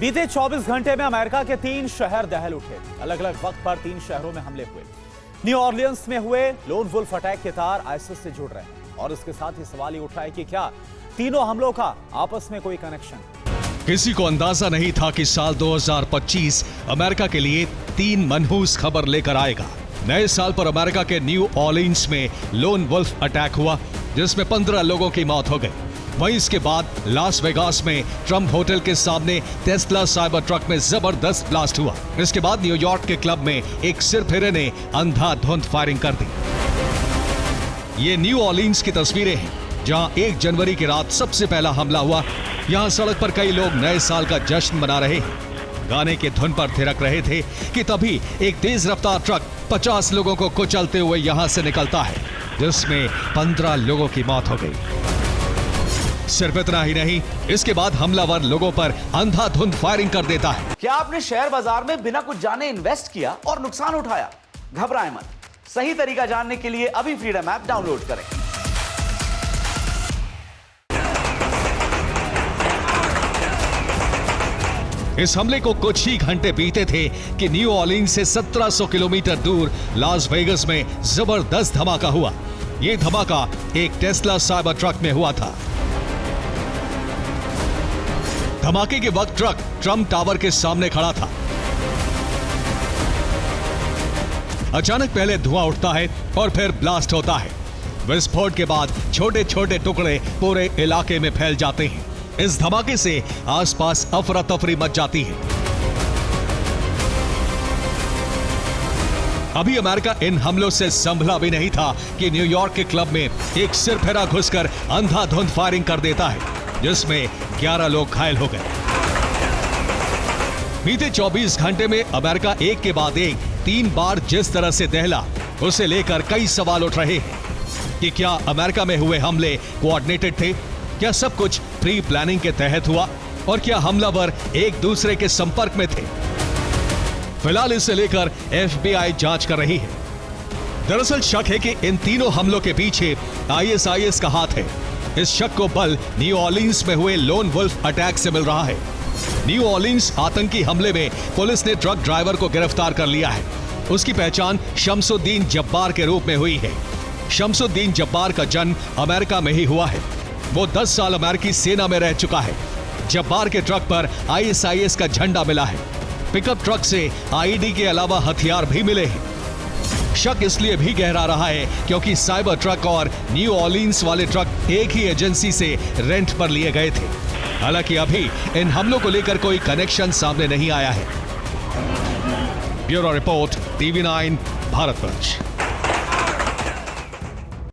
बीते 24 घंटे में अमेरिका के 3 शहर दहल उठे। अलग अलग वक्त पर 3 शहरों में हमले हुए। न्यू ऑरलियंस में हुए लोन वुल्फ अटैक के तार आईसिस से जुड़ रहे हैं और इसके साथ ही सवाल ये उठ रहा है कि क्या तीनों हमलों का आपस में कोई कनेक्शन? किसी को अंदाजा नहीं था कि साल 2025 अमेरिका के लिए 3 मनहूस खबर लेकर आएगा। नए साल पर अमेरिका के न्यू ऑरलियंस में लोन वुल्फ अटैक हुआ, जिसमें 15 लोगों की मौत हो गई। वहीं इसके बाद लास वेगास में ट्रम्प होटल के सामने टेस्ला साइबर ट्रक में जबरदस्त ब्लास्ट हुआ। इसके बाद न्यूयॉर्क के क्लब में एक सिरफिरे ने अंधाधुंध फायरिंग कर दी। ये न्यू ऑरलियंस की तस्वीरें हैं, जहां 1 जनवरी की रात सबसे पहला हमला हुआ। यहां सड़क पर कई लोग नए साल का जश्न मना रहे हैं, गाने के धुन पर थिरक रहे थे कि तभी एक तेज रफ्तार ट्रक 50 लोगों को कुचलते हुए यहां से निकलता है, जिसमें 15 लोगों की मौत हो गई। सिर्फ इतना ही नहीं, इसके बाद हमलावर लोगों पर अंधाधुंध फायरिंग कर देता है। क्या आपने शेयर बाजार में बिना कुछ जाने इन्वेस्ट किया और नुकसान उठाया? घबराएं मत, सही तरीका जानने के लिए अभी फ्रीडम ऐप डाउनलोड करें। इस हमले को कुछ ही घंटे बीते थे कि न्यू ऑरलियंस से 1700 किलोमीटर दूर लास वेगास में जबरदस्त धमाका हुआ। यह धमाका एक टेस्ला साइबर ट्रक में हुआ था। धमाके के वक्त ट्रक ट्रम्प टावर के सामने खड़ा था। अचानक पहले धुआं उठता है और फिर ब्लास्ट होता है। विस्फोट के बाद छोटे छोटे टुकड़े पूरे इलाके में फैल जाते हैं। इस धमाके से आसपास अफरा तफरी मच जाती है। अभी अमेरिका इन हमलों से संभला भी नहीं था कि न्यूयॉर्क के क्लब में एक सिरफिरा घुसकर अंधाधुंध फायरिंग कर देता है, जिसमें 11 लोग घायल हो गए। बीते 24 घंटे में अमेरिका एक के बाद एक 3 बार जिस तरह से दहला, उसे लेकर कई सवाल उठ रहे हैं कि क्या अमेरिका में हुए हमले कोऑर्डिनेटेड थे? क्या सब कुछ प्री प्लानिंग के तहत हुआ? और क्या हमलावर एक दूसरे के संपर्क में थे? फिलहाल इसे लेकर FBI जांच कर रही है। दरअसल शक है कि इन तीनों हमलों के पीछे ISIS का हाथ है। इस शक को बल न्यू ऑरलियंस में हुए लोन वुल्फ अटैक से मिल रहा है। न्यू ऑरलियंस आतंकी हमले में पुलिस ने ट्रक ड्राइवर को गिरफ्तार कर लिया है। उसकी पहचान शमसुद्दीन जब्बार के रूप में हुई है। शमसुद्दीन जब्बार का जन्म अमेरिका में ही हुआ है। वो 10 साल अमेरिकी सेना में रह चुका है। जब्बार के ट्रक पर ISIS का झंडा मिला है। पिकअप ट्रक से IED के अलावा हथियार भी मिले हैं। शक इसलिए भी गहरा रहा है क्योंकि साइबर ट्रक और न्यू ऑरलियंस वाले ट्रक एक ही एजेंसी से रेंट पर लिए गए थे। हालांकि अभी इन हमलों को लेकर कोई कनेक्शन सामने नहीं आया है। Bureau report, TV9 Bharatvarsh.